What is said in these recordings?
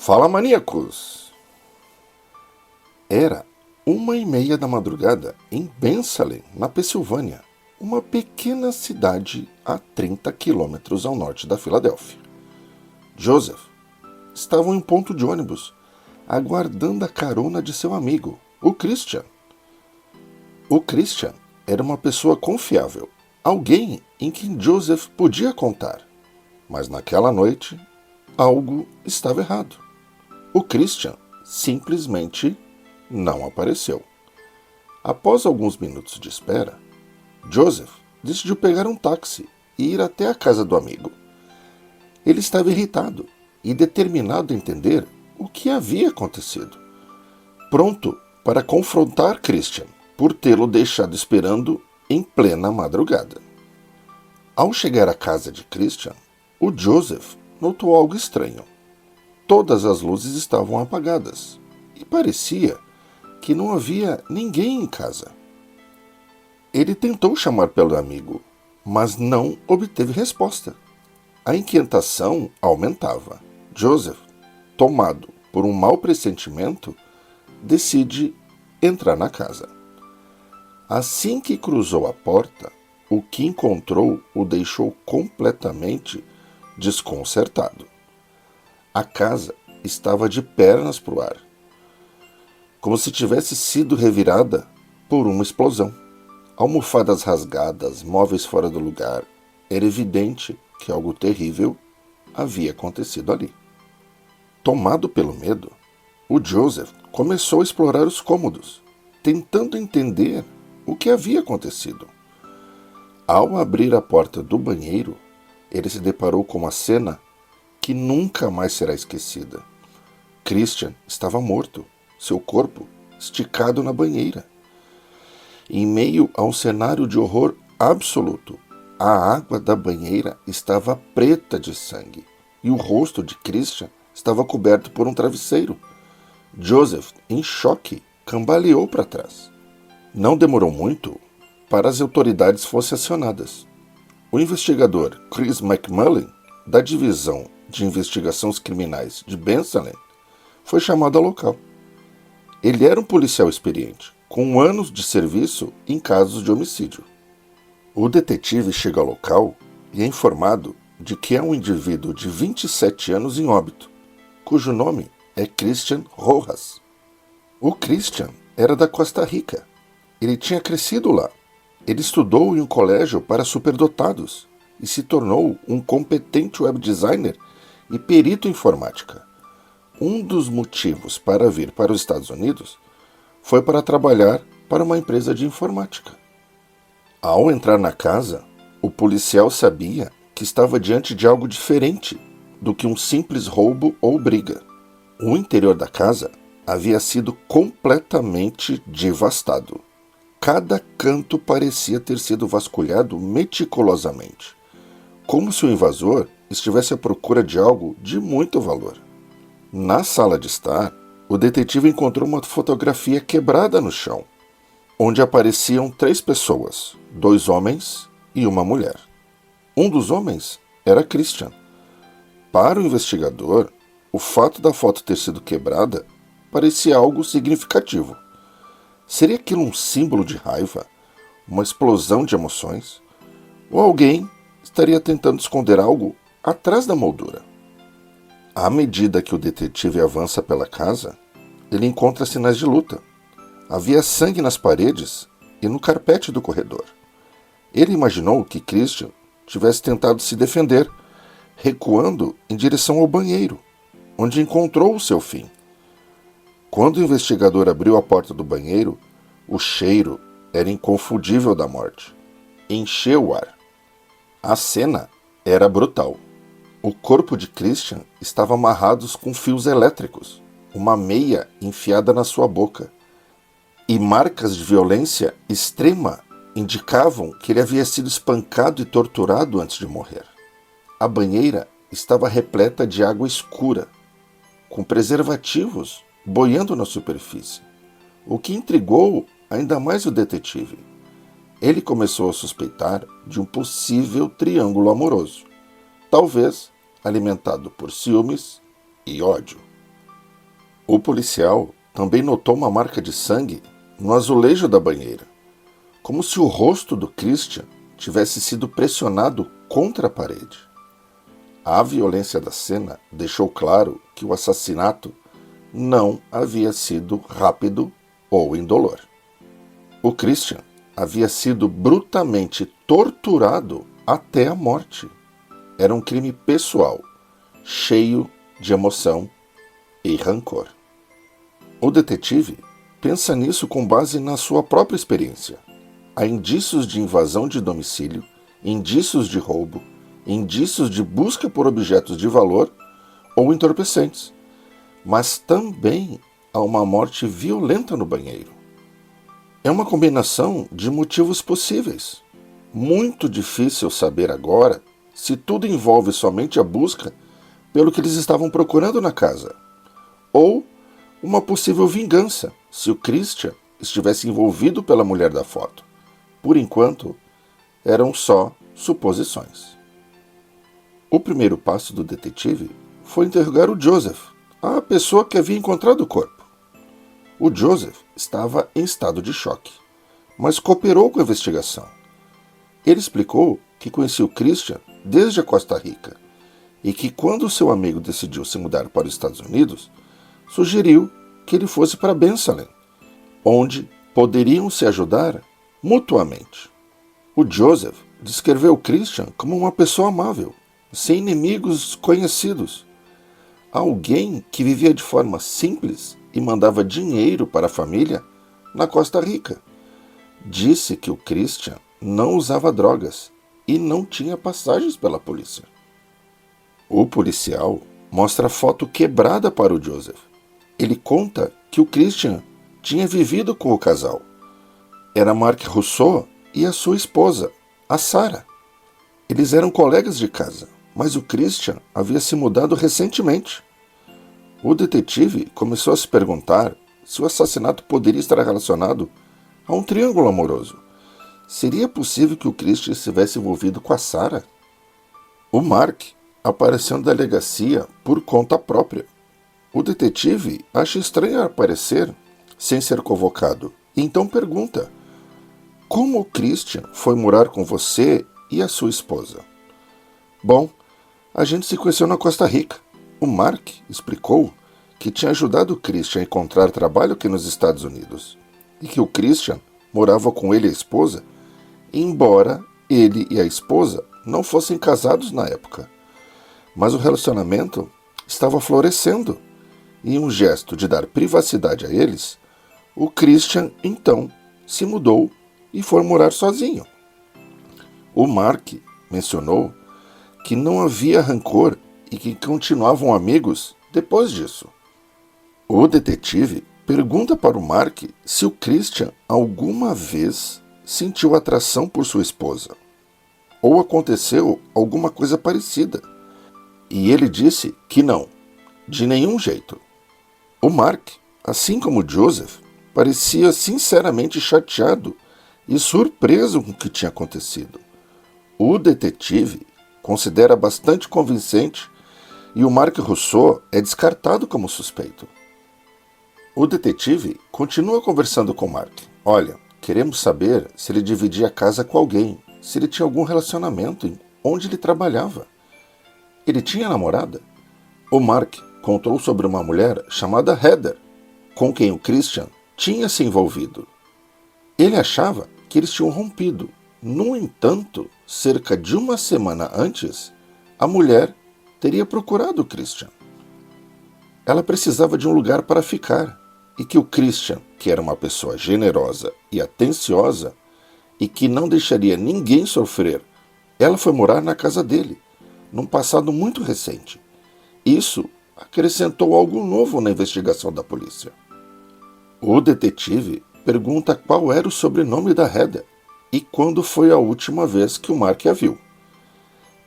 Fala, maníacos! Era 1h30 da madrugada em Bensalem, na Pensilvânia, uma pequena cidade a 30 quilômetros ao norte da Filadélfia. Joseph estava em um ponto de ônibus, aguardando a carona de seu amigo, o Christian. O Christian era uma pessoa confiável, alguém em quem Joseph podia contar. Mas naquela noite, algo estava errado. O Christian simplesmente não apareceu. Após alguns minutos de espera, Joseph decidiu pegar um táxi e ir até a casa do amigo. Ele estava irritado e determinado a entender o que havia acontecido. Pronto para confrontar Christian por tê-lo deixado esperando em plena madrugada. Ao chegar à casa de Christian, o Joseph notou algo estranho. Todas as luzes estavam apagadas e parecia que não havia ninguém em casa. Ele tentou chamar pelo amigo, mas não obteve resposta. A inquietação aumentava. Joseph, tomado por um mau pressentimento, decide entrar na casa. Assim que cruzou a porta, o que encontrou o deixou completamente desconcertado. A casa estava de pernas para o ar, como se tivesse sido revirada por uma explosão. Almofadas rasgadas, móveis fora do lugar. Era evidente que algo terrível havia acontecido ali. Tomado pelo medo, o Joseph começou a explorar os cômodos, tentando entender o que havia acontecido. Ao abrir a porta do banheiro, ele se deparou com uma cena que nunca mais será esquecida. Christian estava morto, seu corpo esticado na banheira. Em meio a um cenário de horror absoluto, a água da banheira estava preta de sangue e o rosto de Christian estava coberto por um travesseiro. Joseph, em choque, cambaleou para trás. Não demorou muito para as autoridades fossem acionadas. O investigador Chris McMullen, da Divisão de Investigações Criminais de Bensalem, foi chamado ao local. Ele era um policial experiente, com anos de serviço em casos de homicídio. O detetive chega ao local e é informado de que é um indivíduo de 27 anos em óbito, cujo nome é Christian Rojas. O Christian era da Costa Rica. Ele tinha crescido lá. Ele estudou em um colégio para superdotados e se tornou um competente web designer e perito em informática. Um dos motivos para vir para os Estados Unidos foi para trabalhar para uma empresa de informática. Ao entrar na casa, o policial sabia que estava diante de algo diferente do que um simples roubo ou briga. O interior da casa havia sido completamente devastado. Cada canto parecia ter sido vasculhado meticulosamente, como se o invasor estivesse à procura de algo de muito valor. Na sala de estar, o detetive encontrou uma fotografia quebrada no chão, onde apareciam 3 pessoas, 2 homens e uma mulher. Um dos homens era Christian. Para o investigador, o fato da foto ter sido quebrada parecia algo significativo. Seria aquilo um símbolo de raiva, uma explosão de emoções? Ou alguém estaria tentando esconder algo atrás da moldura? À medida que o detetive avança pela casa, ele encontra sinais de luta. Havia sangue nas paredes e no carpete do corredor. Ele imaginou que Christian tivesse tentado se defender, recuando em direção ao banheiro, onde encontrou o seu fim. Quando o investigador abriu a porta do banheiro, o cheiro era inconfundível da morte. Encheu o ar. A cena era brutal. O corpo de Christian estava amarrado com fios elétricos, uma meia enfiada na sua boca, e marcas de violência extrema indicavam que ele havia sido espancado e torturado antes de morrer. A banheira estava repleta de água escura, com preservativos boiando na superfície, o que intrigou ainda mais o detetive. Ele começou a suspeitar de um possível triângulo amoroso, talvez alimentado por ciúmes e ódio. O policial também notou uma marca de sangue no azulejo da banheira, como se o rosto do Christian tivesse sido pressionado contra a parede. A violência da cena deixou claro que o assassinato não havia sido rápido ou indolor. O Christian havia sido brutalmente torturado até a morte. Era um crime pessoal, cheio de emoção e rancor. O detetive pensa nisso com base na sua própria experiência. Há indícios de invasão de domicílio, indícios de roubo, indícios de busca por objetos de valor ou entorpecentes, mas também há uma morte violenta no banheiro. É uma combinação de motivos possíveis. Muito difícil saber agora se tudo envolve somente a busca pelo que eles estavam procurando na casa, ou uma possível vingança se o Christian estivesse envolvido pela mulher da foto. Por enquanto, eram só suposições. O primeiro passo do detetive foi interrogar o Joseph, a pessoa que havia encontrado o corpo. O Joseph estava em estado de choque, mas cooperou com a investigação. Ele explicou que conhecia o Christian desde a Costa Rica e que quando seu amigo decidiu se mudar para os Estados Unidos, sugeriu que ele fosse para Bensalem, onde poderiam se ajudar mutuamente. O Joseph descreveu o Christian como uma pessoa amável, sem inimigos conhecidos, alguém que vivia de forma simples e mandava dinheiro para a família na Costa Rica. Disse que o Christian não usava drogas e não tinha passagens pela polícia. O policial mostra a foto quebrada para o Joseph. Ele conta que o Christian tinha vivido com o casal. Era Marc Rousseau e a sua esposa, a Sarah. Eles eram colegas de casa, mas o Christian havia se mudado recentemente. O detetive começou a se perguntar se o assassinato poderia estar relacionado a um triângulo amoroso. Seria possível que o Christian estivesse envolvido com a Sarah? O Mark apareceu na delegacia por conta própria. O detetive acha estranho aparecer sem ser convocado, e então pergunta: como o Christian foi morar com você e a sua esposa? Bom, a gente se conheceu na Costa Rica. O Mark explicou que tinha ajudado o Christian a encontrar trabalho aqui nos Estados Unidos e que o Christian morava com ele e a esposa, embora ele e a esposa não fossem casados na época. Mas o relacionamento estava florescendo e, em um gesto de dar privacidade a eles, o Christian então se mudou e foi morar sozinho. O Mark mencionou que não havia rancor e que continuavam amigos depois disso. O detetive pergunta para o Mark se o Christian alguma vez sentiu atração por sua esposa, ou aconteceu alguma coisa parecida, e ele disse que não, de nenhum jeito. O Mark, assim como Joseph, parecia sinceramente chateado e surpreso com o que tinha acontecido. O detetive considera bastante convincente e o Marc Rousseau é descartado como suspeito. O detetive continua conversando com Mark. Olha, queremos saber se ele dividia a casa com alguém, se ele tinha algum relacionamento, onde ele trabalhava. Ele tinha namorada? O Mark contou sobre uma mulher chamada Heather, com quem o Christian tinha se envolvido. Ele achava que eles tinham rompido. No entanto, cerca de uma semana antes, a mulher teria procurado o Christian. Ela precisava de um lugar para ficar, e que o Christian, que era uma pessoa generosa e atenciosa, e que não deixaria ninguém sofrer, ela foi morar na casa dele, num passado muito recente. Isso acrescentou algo novo na investigação da polícia. O detetive pergunta qual era o sobrenome da Heather e quando foi a última vez que o Mark a viu.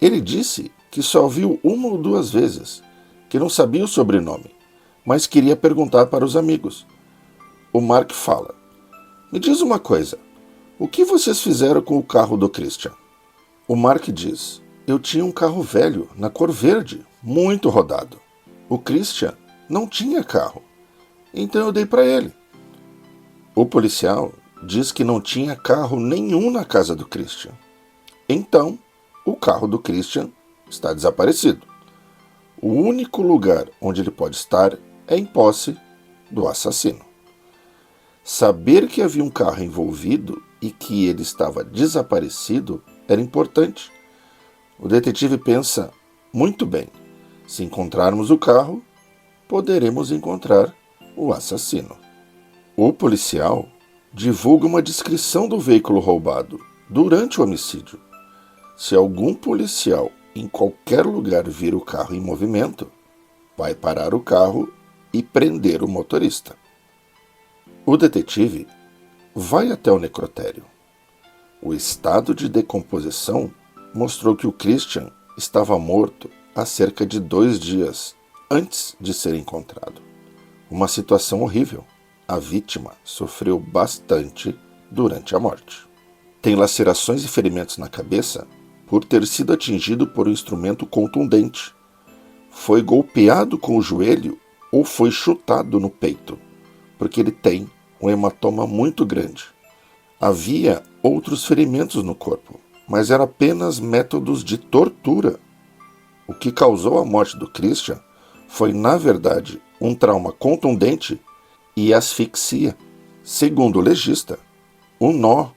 Ele disse que só a viu uma ou duas vezes, que não sabia o sobrenome, mas queria perguntar para os amigos. O Mark fala: me diz uma coisa, o que vocês fizeram com o carro do Christian? O Mark diz: eu tinha um carro velho, na cor verde, muito rodado. O Christian não tinha carro. então eu dei para ele. O policial diz que não tinha carro nenhum na casa do Christian. Então, o carro do Christian está desaparecido. O único lugar onde ele pode estar é em posse do assassino. Saber que havia um carro envolvido e que ele estava desaparecido era importante. O detetive pensa, muito bem, se encontrarmos o carro, poderemos encontrar o assassino. O policial divulga uma descrição do veículo roubado durante o homicídio. Se algum policial em qualquer lugar vir o carro em movimento, vai parar o carro e prender o motorista. O detetive vai até o necrotério. O estado de decomposição mostrou que o Christian estava morto há cerca de 2 dias antes de ser encontrado. Uma situação horrível. A vítima sofreu bastante durante a morte. Tem lacerações e ferimentos na cabeça por ter sido atingido por um instrumento contundente. Foi golpeado com o joelho ou foi chutado no peito, porque ele tem um hematoma muito grande. Havia outros ferimentos no corpo, mas eram apenas métodos de tortura. O que causou a morte do Christian foi, na verdade, um trauma contundente e asfixia. Segundo o legista, o nó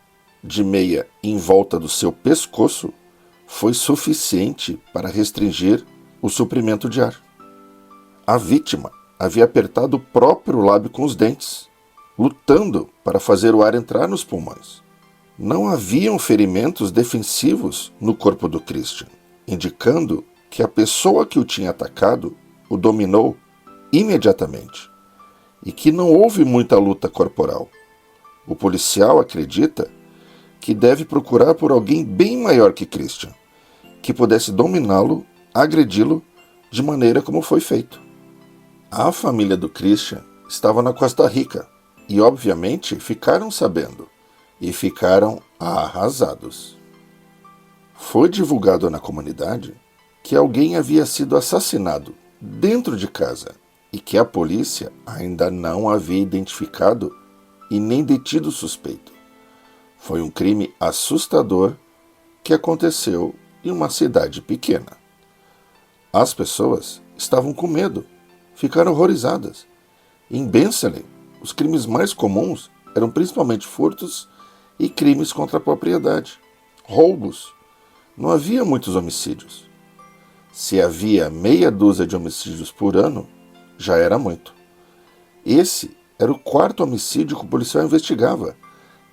de meia em volta do seu pescoço foi suficiente para restringir o suprimento de ar. A vítima havia apertado o próprio lábio com os dentes, lutando para fazer o ar entrar nos pulmões. Não haviam ferimentos defensivos no corpo do Christian, indicando que a pessoa que o tinha atacado o dominou imediatamente e que não houve muita luta corporal. O policial acredita que deve procurar por alguém bem maior que Christian, que pudesse dominá-lo, agredi-lo de maneira como foi feito. A família do Christian estava na Costa Rica e, obviamente, ficaram sabendo e ficaram arrasados. Foi divulgado na comunidade que alguém havia sido assassinado dentro de casa e que a polícia ainda não havia identificado e nem detido o suspeito. Foi um crime assustador que aconteceu em uma cidade pequena. As pessoas estavam com medo, ficaram horrorizadas. Em Bensalem, os crimes mais comuns eram principalmente furtos e crimes contra a propriedade, roubos. Não havia muitos homicídios. Se havia meia dúzia de homicídios por ano, já era muito. Esse era o 4º homicídio que o policial investigava,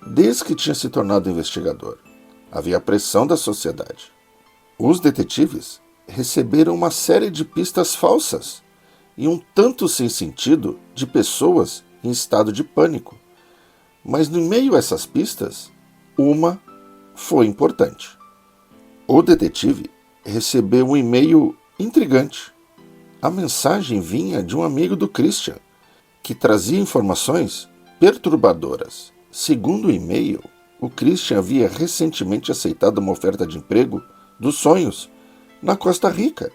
desde que tinha se tornado investigador. Havia pressão da sociedade. Os detetives receberam uma série de pistas falsas e um tanto sem sentido de pessoas em estado de pânico. Mas no meio a essas pistas, uma foi importante. O detetive recebeu um e-mail intrigante. A mensagem vinha de um amigo do Christian, que trazia informações perturbadoras. Segundo o e-mail, o Christian havia recentemente aceitado uma oferta de emprego dos sonhos na Costa Rica,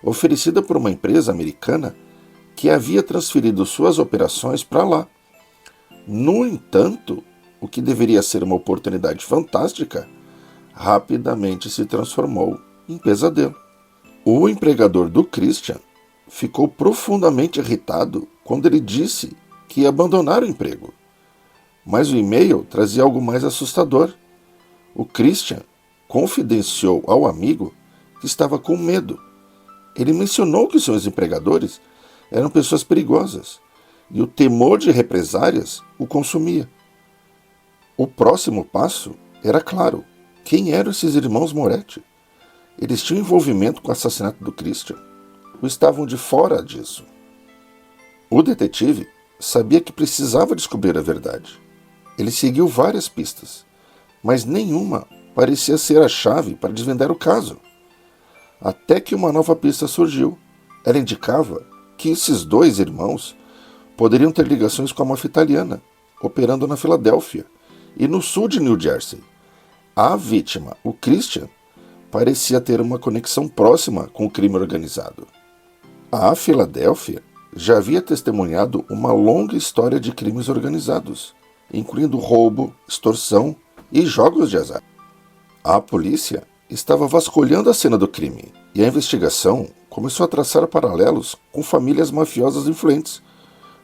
oferecida por uma empresa americana que havia transferido suas operações para lá. No entanto, o que deveria ser uma oportunidade fantástica, rapidamente se transformou em pesadelo. O empregador do Christian ficou profundamente irritado quando ele disse que ia abandonar o emprego. Mas o e-mail trazia algo mais assustador. O Christian confidenciou ao amigo que estava com medo. Ele mencionou que seus empregadores eram pessoas perigosas e o temor de represálias o consumia. O próximo passo era claro. Quem eram esses irmãos Moretti? Eles tinham envolvimento com o assassinato do Christian ou estavam de fora disso? O detetive sabia que precisava descobrir a verdade. Ele seguiu várias pistas, mas nenhuma parecia ser a chave para desvendar o caso. Até que uma nova pista surgiu. Ela indicava que esses 2 irmãos poderiam ter ligações com a máfia italiana, operando na Filadélfia e no sul de New Jersey. A vítima, o Christian, parecia ter uma conexão próxima com o crime organizado. A Filadélfia já havia testemunhado uma longa história de crimes organizados, incluindo roubo, extorsão e jogos de azar. A polícia estava vasculhando a cena do crime e a investigação começou a traçar paralelos com famílias mafiosas influentes,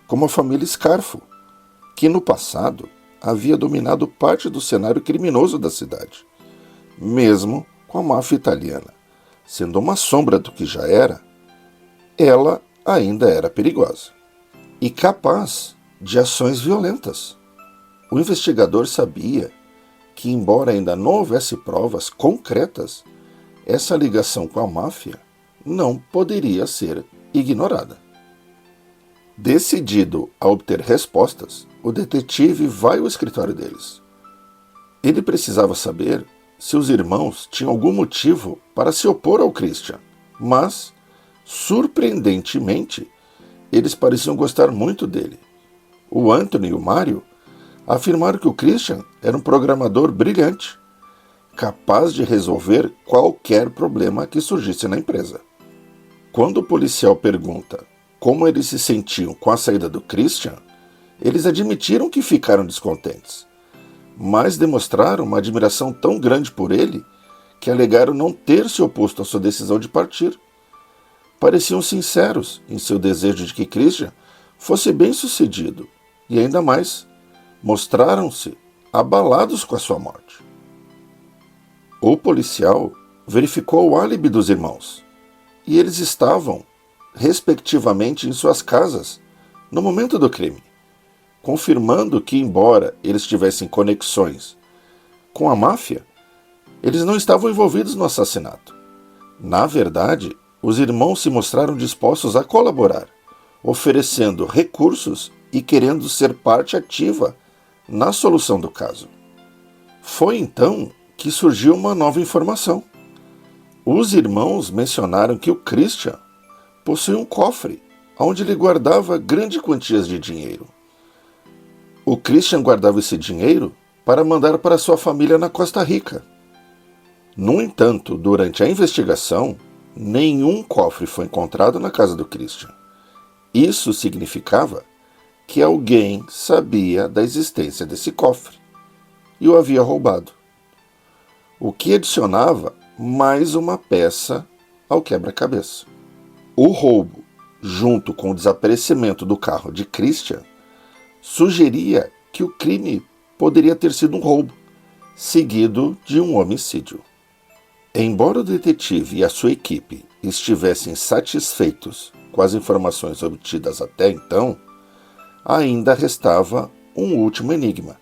como a família Scarfo, que no passado havia dominado parte do cenário criminoso da cidade. Mesmo com a máfia italiana sendo uma sombra do que já era, ela ainda era perigosa e capaz de ações violentas. O investigador sabia que, embora ainda não houvesse provas concretas, essa ligação com a máfia não poderia ser ignorada. Decidido a obter respostas, o detetive vai ao escritório deles. Ele precisava saber se os irmãos tinham algum motivo para se opor ao Christian, mas, surpreendentemente, eles pareciam gostar muito dele. O Anthony e o Mário afirmaram que o Christian era um programador brilhante, capaz de resolver qualquer problema que surgisse na empresa. Quando o policial pergunta como eles se sentiam com a saída do Christian, eles admitiram que ficaram descontentes, mas demonstraram uma admiração tão grande por ele que alegaram não ter se oposto à sua decisão de partir. Pareciam sinceros em seu desejo de que Christian fosse bem-sucedido e, ainda mais, mostraram-se abalados com a sua morte. O policial verificou o álibi dos irmãos e eles estavam, respectivamente, em suas casas no momento do crime, confirmando que, embora eles tivessem conexões com a máfia, eles não estavam envolvidos no assassinato. Na verdade, os irmãos se mostraram dispostos a colaborar, oferecendo recursos e querendo ser parte ativa na solução do caso. Foi então que surgiu uma nova informação. Os irmãos mencionaram que o Christian possuía um cofre onde ele guardava grandes quantias de dinheiro. O Christian guardava esse dinheiro para mandar para sua família na Costa Rica. No entanto, durante a investigação, nenhum cofre foi encontrado na casa do Christian. Isso significava que alguém sabia da existência desse cofre e o havia roubado, o que adicionava mais uma peça ao quebra-cabeça. O roubo, junto com o desaparecimento do carro de Christian, sugeria que o crime poderia ter sido um roubo, seguido de um homicídio. Embora o detetive e a sua equipe estivessem satisfeitos com as informações obtidas até então, ainda restava um último enigma: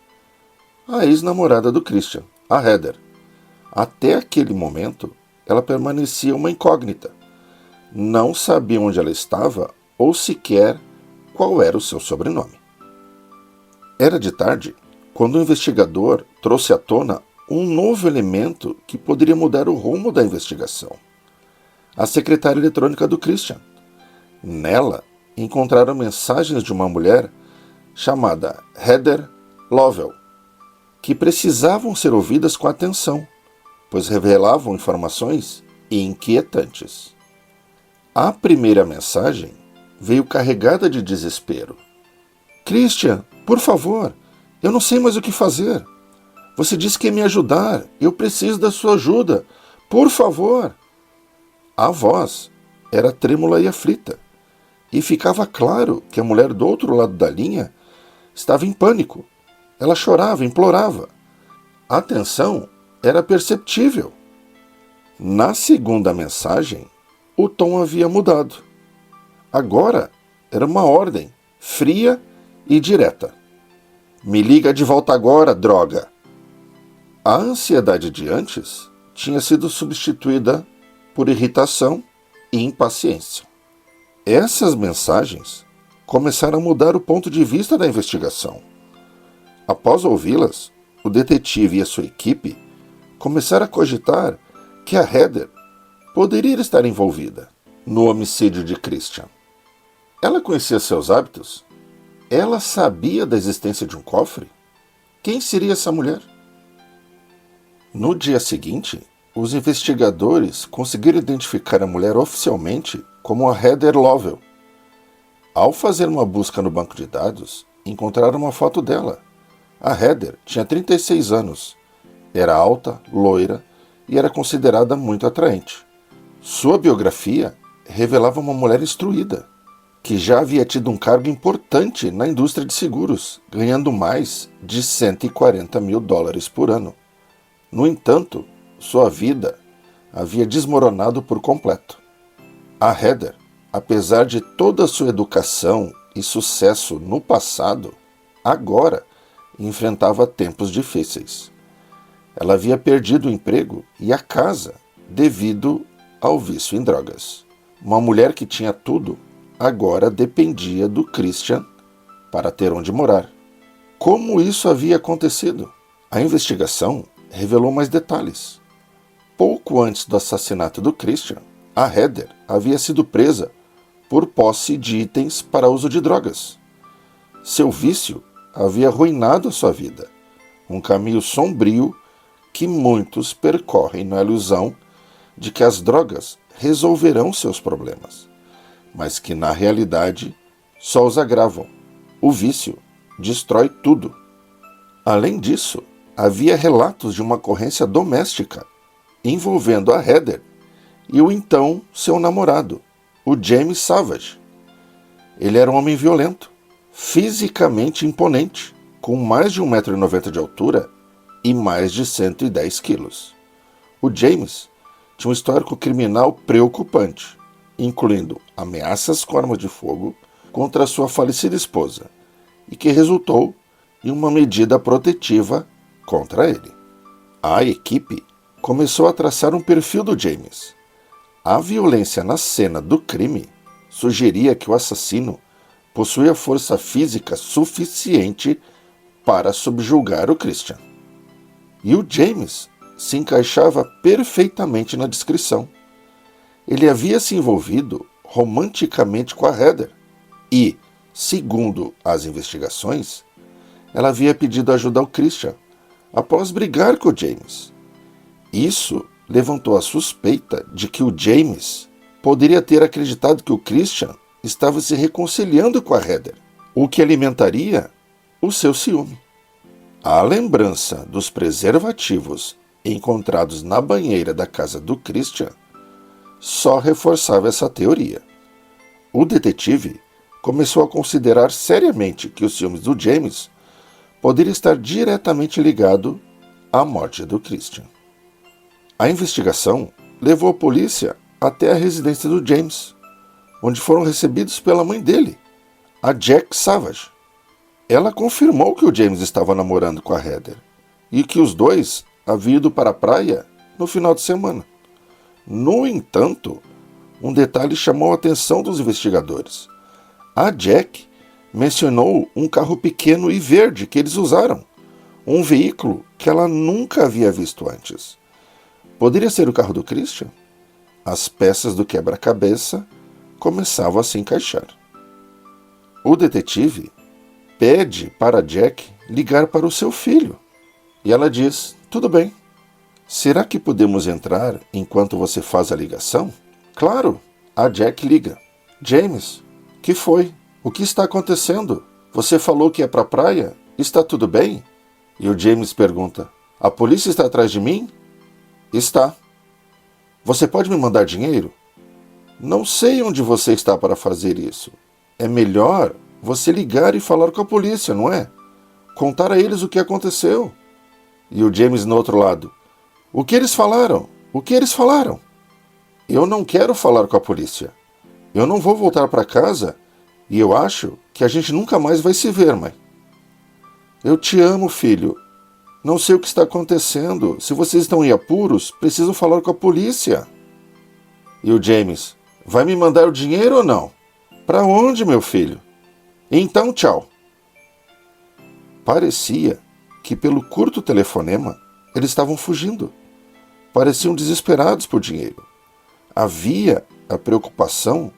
a ex-namorada do Christian, a Heather. Até aquele momento, ela permanecia uma incógnita. Não sabia onde ela estava ou sequer qual era o seu sobrenome. Era de tarde quando o investigador trouxe à tona um novo elemento que poderia mudar o rumo da investigação: a secretária eletrônica do Christian. Nela, encontraram mensagens de uma mulher chamada Heather Lovell, que precisavam ser ouvidas com atenção, pois revelavam informações inquietantes. A primeira mensagem veio carregada de desespero. Christian, por favor, eu não sei mais o que fazer. Você disse que ia me ajudar. Eu preciso da sua ajuda. Por favor. A voz era trêmula e aflita, e ficava claro que a mulher do outro lado da linha estava em pânico. Ela chorava, implorava. A tensão era perceptível. Na segunda mensagem, o tom havia mudado. Agora era uma ordem, fria e direta. Me liga de volta agora, droga! A ansiedade de antes tinha sido substituída por irritação e impaciência. Essas mensagens começaram a mudar o ponto de vista da investigação. Após ouvi-las, o detetive e a sua equipe começaram a cogitar que a Heather poderia estar envolvida no homicídio de Christian. Ela conhecia seus hábitos? Ela sabia da existência de um cofre? Quem seria essa mulher? No dia seguinte, os investigadores conseguiram identificar a mulher oficialmente como a Heather Lovell. Ao fazer uma busca no banco de dados, encontraram uma foto dela. A Heather tinha 36 anos, era alta, loira e era considerada muito atraente. Sua biografia revelava uma mulher instruída, que já havia tido um cargo importante na indústria de seguros, ganhando mais de $140.000 por ano. No entanto, sua vida havia desmoronado por completo. A Heather, apesar de toda a sua educação e sucesso no passado, agora enfrentava tempos difíceis. Ela havia perdido o emprego e a casa devido ao vício em drogas. Uma mulher que tinha tudo agora dependia do Christian para ter onde morar. Como isso havia acontecido? A investigação revelou mais detalhes. Pouco antes do assassinato do Christian, a Heather havia sido presa por posse de itens para uso de drogas. Seu vício havia arruinado a sua vida, um caminho sombrio que muitos percorrem na ilusão de que as drogas resolverão seus problemas, mas que na realidade só os agravam. O vício destrói tudo. Além disso, havia relatos de uma ocorrência doméstica envolvendo a Heather e o então seu namorado, o James Savage. Ele era um homem violento, fisicamente imponente, com mais de 1,90 m de altura e mais de 110 quilos. O James tinha um histórico criminal preocupante, incluindo ameaças com arma de fogo contra sua falecida esposa, e que resultou em uma medida protetiva contra ele. A equipe começou a traçar um perfil do James. A violência na cena do crime sugeria que o assassino possuía força física suficiente para subjugar o Christian. E o James se encaixava perfeitamente na descrição. Ele havia se envolvido romanticamente com a Heather e, segundo as investigações, ela havia pedido ajuda ao Christian após brigar com o James. Isso levantou a suspeita de que o James poderia ter acreditado que o Christian estava se reconciliando com a Heather, o que alimentaria o seu ciúme. A lembrança dos preservativos encontrados na banheira da casa do Christian só reforçava essa teoria. O detetive começou a considerar seriamente que os ciúmes do James poderia estar diretamente ligado à morte do Christian. A investigação levou a polícia até a residência do James, onde foram recebidos pela mãe dele, a Jack Savage. Ela confirmou que o James estava namorando com a Heather e que os dois haviam ido para a praia no final de semana. No entanto, um detalhe chamou a atenção dos investigadores. A Jack mencionou um carro pequeno e verde que eles usaram, um veículo que ela nunca havia visto antes. Poderia ser o carro do Christian? As peças do quebra-cabeça começavam a se encaixar. O detetive pede para Jack ligar para o seu filho. E ela diz, tudo bem. Será que podemos entrar enquanto você faz a ligação? Claro, a Jack liga. James, que foi? O que está acontecendo? Você falou que é para a praia? Está tudo bem? E o James pergunta, a polícia está atrás de mim? Está. Você pode me mandar dinheiro? Não sei onde você está para fazer isso. É melhor você ligar e falar com a polícia, não é? Contar a eles o que aconteceu. E o James no outro lado. O que eles falaram? O que eles falaram? Eu não quero falar com a polícia. Eu não vou voltar para casa e eu acho que a gente nunca mais vai se ver, mãe. Eu te amo, filho. Não sei o que está acontecendo. Se vocês estão em apuros, precisam falar com a polícia. E o James, vai me mandar o dinheiro ou não? Para onde, meu filho? Então, tchau. Parecia que pelo curto telefonema eles estavam fugindo. Pareciam desesperados por dinheiro. Havia a preocupação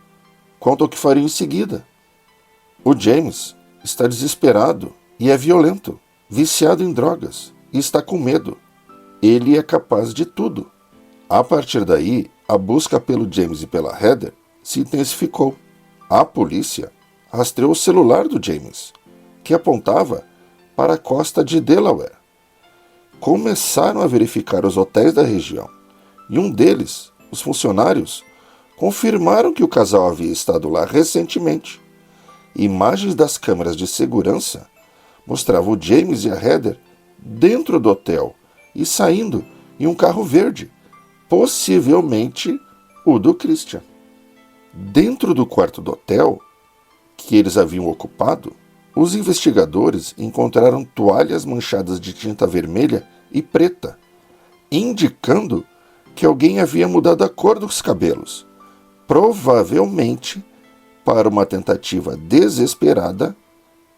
quanto ao que fariam em seguida. O James está desesperado e é violento, viciado em drogas e está com medo. Ele é capaz de tudo. A partir daí, a busca pelo James e pela Heather se intensificou. A polícia rastreou o celular do James, que apontava para a costa de Delaware. Começaram a verificar os hotéis da região, e um deles, os funcionários, confirmaram que o casal havia estado lá recentemente. Imagens das câmeras de segurança mostravam o James e a Heather dentro do hotel e saindo em um carro verde, possivelmente o do Christian. Dentro do quarto do hotel, que eles haviam ocupado, os investigadores encontraram toalhas manchadas de tinta vermelha e preta, indicando que alguém havia mudado a cor dos cabelos, provavelmente para uma tentativa desesperada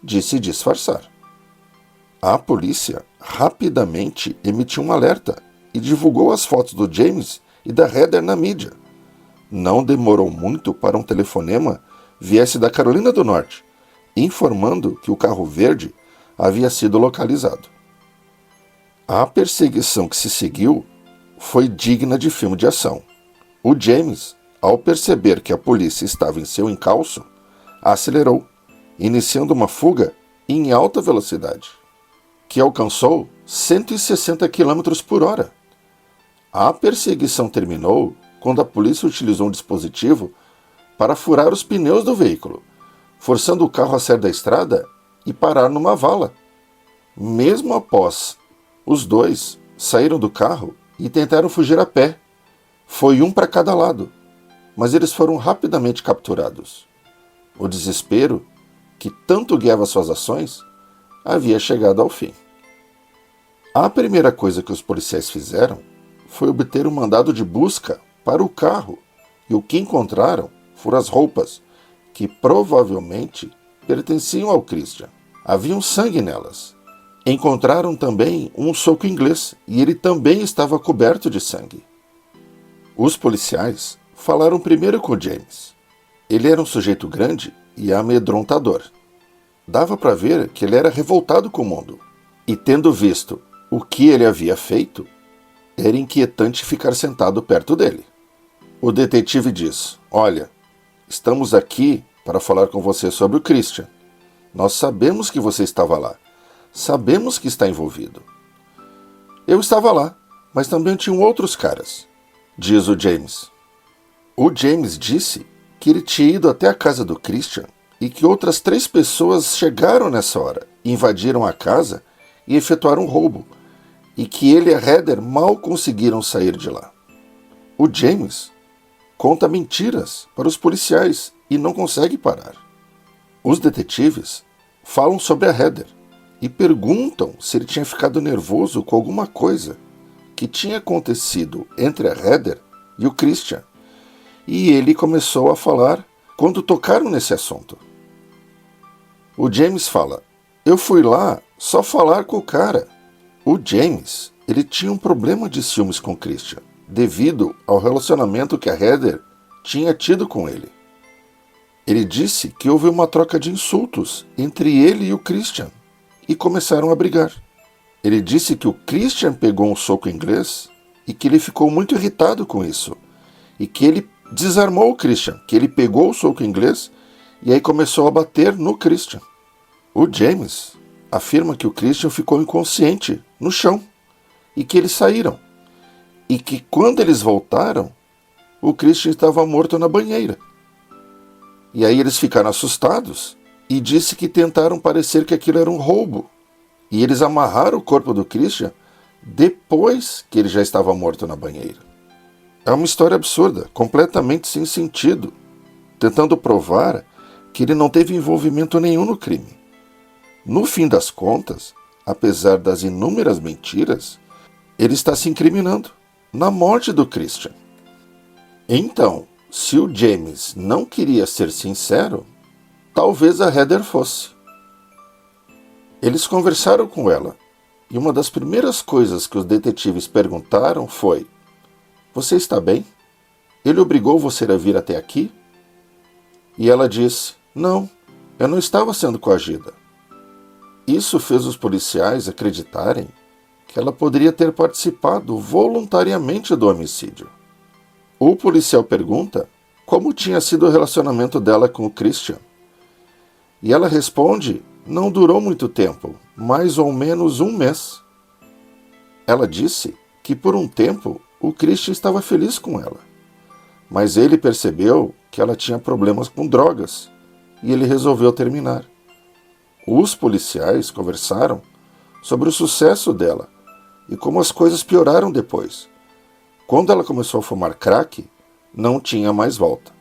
de se disfarçar. A polícia rapidamente emitiu um alerta e divulgou as fotos do James e da Heather na mídia. Não demorou muito para um telefonema viesse da Carolina do Norte, informando que o carro verde havia sido localizado. A perseguição que se seguiu foi digna de filme de ação. O James, ao perceber que a polícia estava em seu encalço, acelerou, iniciando uma fuga em alta velocidade, que alcançou 160 km por hora. A perseguição terminou quando a polícia utilizou um dispositivo para furar os pneus do veículo, forçando o carro a sair da estrada e parar numa vala. Mesmo após, os dois saíram do carro e tentaram fugir a pé. Foi um para cada lado, mas eles foram rapidamente capturados. O desespero, que tanto guiava suas ações, havia chegado ao fim. A primeira coisa que os policiais fizeram foi obter um mandado de busca para o carro, e o que encontraram foram as roupas, que provavelmente pertenciam ao Christian. Havia sangue nelas. Encontraram também um soco inglês, e ele também estava coberto de sangue. Os policiais falaram primeiro com James. Ele era um sujeito grande e amedrontador. Dava para ver que ele era revoltado com o mundo. E tendo visto o que ele havia feito, era inquietante ficar sentado perto dele. O detetive diz: "Olha, estamos aqui para falar com você sobre o Christian. Nós sabemos que você estava lá. Sabemos que está envolvido." "Eu estava lá, mas também tinham outros caras", diz o James. O James disse que ele tinha ido até a casa do Christian e que outras 3 pessoas chegaram nessa hora, invadiram a casa e efetuaram um roubo, e que ele e a Heather mal conseguiram sair de lá. O James conta mentiras para os policiais e não consegue parar. Os detetives falam sobre a Heather e perguntam se ele tinha ficado nervoso com alguma coisa que tinha acontecido entre a Heather e o Christian, e ele começou a falar quando tocaram nesse assunto. O James fala: "Eu fui lá só falar com o cara." O James, ele tinha um problema de ciúmes com o Christian, devido ao relacionamento que a Heather tinha tido com ele. Ele disse que houve uma troca de insultos entre ele e o Christian, e começaram a brigar. Ele disse que o Christian pegou um soco inglês e que ele ficou muito irritado com isso, e que ele desarmou o Christian, que ele pegou o soco inglês e aí começou a bater no Christian. O James afirma que o Christian ficou inconsciente no chão e que eles saíram, e que quando eles voltaram, o Christian estava morto na banheira. E aí eles ficaram assustados e disse que tentaram parecer que aquilo era um roubo, e eles amarraram o corpo do Christian depois que ele já estava morto na banheira. É uma história absurda, completamente sem sentido, tentando provar que ele não teve envolvimento nenhum no crime. No fim das contas, apesar das inúmeras mentiras, ele está se incriminando na morte do Christian. Então, se o James não queria ser sincero, talvez a Heather fosse. Eles conversaram com ela, e uma das primeiras coisas que os detetives perguntaram foi: "Você está bem? Ele obrigou você a vir até aqui?" E ela disse: "Não, eu não estava sendo coagida." Isso fez os policiais acreditarem que ela poderia ter participado voluntariamente do homicídio. O policial pergunta como tinha sido o relacionamento dela com o Christian. E ela responde: não durou muito tempo, mais ou menos um mês. Ela disse que por um tempo o Christian estava feliz com ela, mas ele percebeu que ela tinha problemas com drogas e ele resolveu terminar. Os policiais conversaram sobre o sucesso dela e como as coisas pioraram depois. Quando ela começou a fumar crack, não tinha mais volta.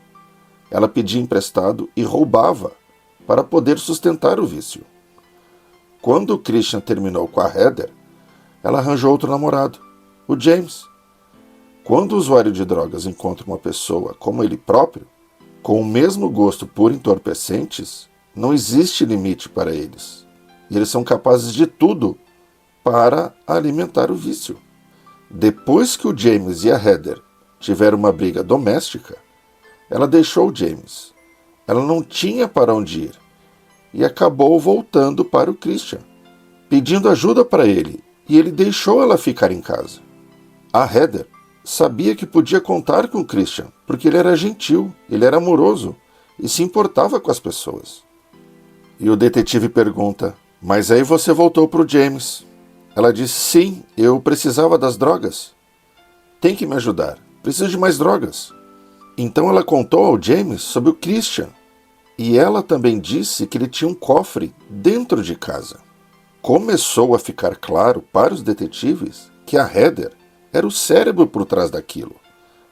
Ela pedia emprestado e roubava para poder sustentar o vício. Quando o Christian terminou com a Heather, ela arranjou outro namorado, o James. Quando o usuário de drogas encontra uma pessoa como ele próprio, com o mesmo gosto por entorpecentes, não existe limite para eles. E eles são capazes de tudo para alimentar o vício. Depois que o James e a Heather tiveram uma briga doméstica, ela deixou o James. Ela não tinha para onde ir e acabou voltando para o Christian, pedindo ajuda para ele, e ele deixou ela ficar em casa. A Heather sabia que podia contar com o Christian, porque ele era gentil, ele era amoroso e se importava com as pessoas. E o detetive pergunta: mas aí você voltou para o James? Ela diz: sim, eu precisava das drogas. Tem que me ajudar, preciso de mais drogas. Então ela contou ao James sobre o Christian, e ela também disse que ele tinha um cofre dentro de casa. Começou a ficar claro para os detetives que a Heather era o cérebro por trás daquilo.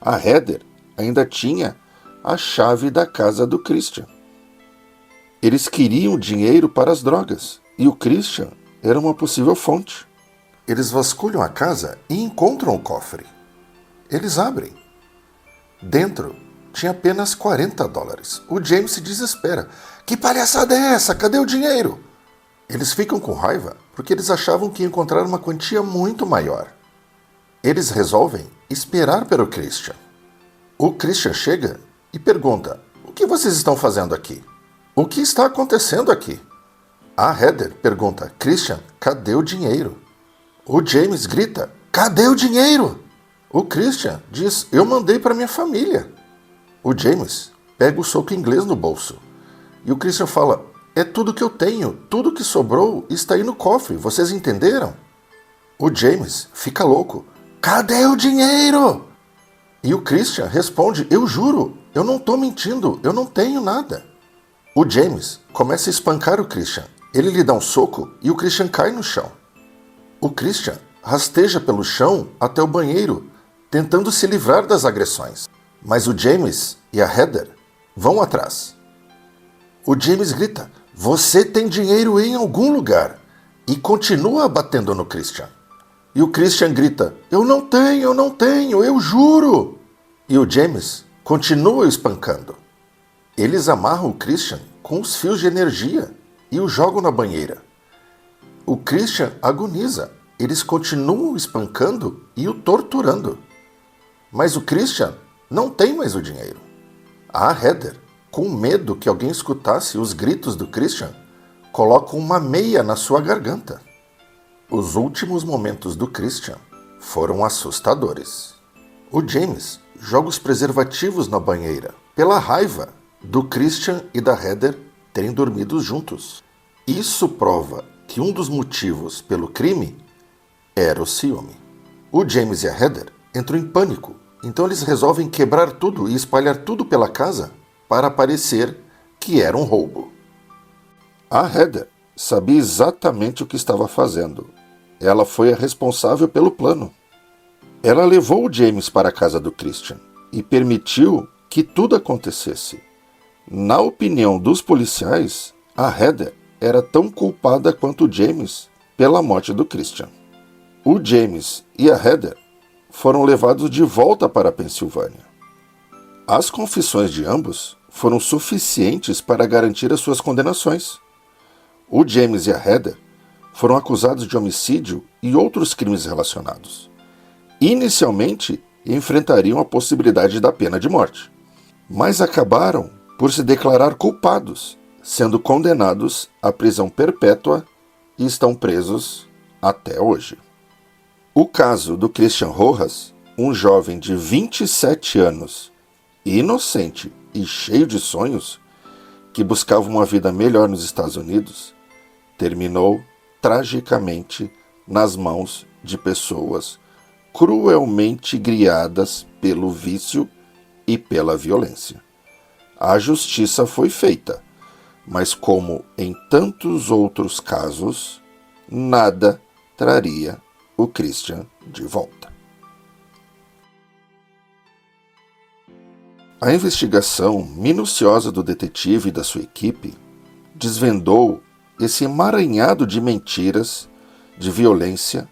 A Heather ainda tinha a chave da casa do Christian. Eles queriam dinheiro para as drogas, e o Christian era uma possível fonte. Eles vasculham a casa e encontram o cofre. Eles abrem. Dentro tinha apenas $40. O James se desespera. Que palhaçada é essa? Cadê o dinheiro? Eles ficam com raiva porque eles achavam que iam encontrar uma quantia muito maior. Eles resolvem esperar pelo Christian. O Christian chega e pergunta: o que vocês estão fazendo aqui? O que está acontecendo aqui? A Heather pergunta: Christian, cadê o dinheiro? O James grita: cadê o dinheiro? O Christian diz: eu mandei para minha família. O James pega o soco inglês no bolso. E o Christian fala: é tudo que eu tenho, tudo que sobrou está aí no cofre, vocês entenderam? O James fica louco: cadê o dinheiro? E o Christian responde: eu juro, eu não estou mentindo, eu não tenho nada. O James começa a espancar o Christian. Ele lhe dá um soco e o Christian cai no chão. O Christian rasteja pelo chão até o banheiro, tentando se livrar das agressões. Mas o James e a Heather vão atrás. O James grita: você tem dinheiro em algum lugar, e continua batendo no Christian. E o Christian grita: eu não tenho, eu juro! E o James continua o espancando. Eles amarram o Christian com os fios de energia e o jogam na banheira. O Christian agoniza. Eles continuam o espancando e o torturando. Mas o Christian não tem mais o dinheiro. A Heather, com medo que alguém escutasse os gritos do Christian, coloca uma meia na sua garganta. Os últimos momentos do Christian foram assustadores. O James joga os preservativos na banheira, pela raiva do Christian e da Heather terem dormido juntos. Isso prova que um dos motivos pelo crime era o ciúme. O James e a Heather entram em pânico, então eles resolvem quebrar tudo e espalhar tudo pela casa para parecer que era um roubo. A Heather sabia exatamente o que estava fazendo. Ela foi a responsável pelo plano. Ela levou o James para a casa do Christian e permitiu que tudo acontecesse. Na opinião dos policiais, a Heather era tão culpada quanto o James pela morte do Christian. O James e a Heather foram levados de volta para a Pensilvânia. As confissões de ambos foram suficientes para garantir as suas condenações. O James e a Heather foram acusados de homicídio e outros crimes relacionados. Inicialmente, enfrentariam a possibilidade da pena de morte, mas acabaram por se declarar culpados, sendo condenados à prisão perpétua e estão presos até hoje. O caso do Christian Rojas, um jovem de 27 anos, inocente e cheio de sonhos, que buscava uma vida melhor nos Estados Unidos, terminou tragicamente nas mãos de pessoas cruelmente griadas pelo vício e pela violência. A justiça foi feita, mas como em tantos outros casos, nada traria o Christian de volta. A investigação minuciosa do detetive e da sua equipe desvendou esse emaranhado de mentiras, de violência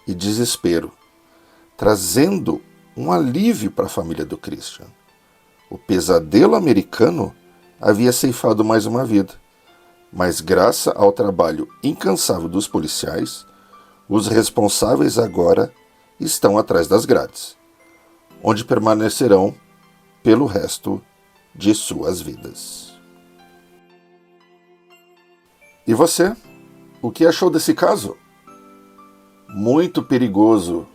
e desespero, trazendo um alívio para a família do Christian. O pesadelo americano havia ceifado mais uma vida, mas graças ao trabalho incansável dos policiais, os responsáveis agora estão atrás das grades, onde permanecerão pelo resto de suas vidas. E você? O que achou desse caso? Muito perigoso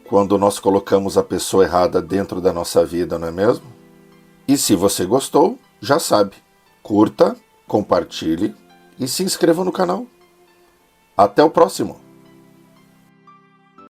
quando nós colocamos a pessoa errada dentro da nossa vida, não é mesmo? E se você gostou, já sabe, curta, compartilhe e se inscreva no canal. Até o próximo!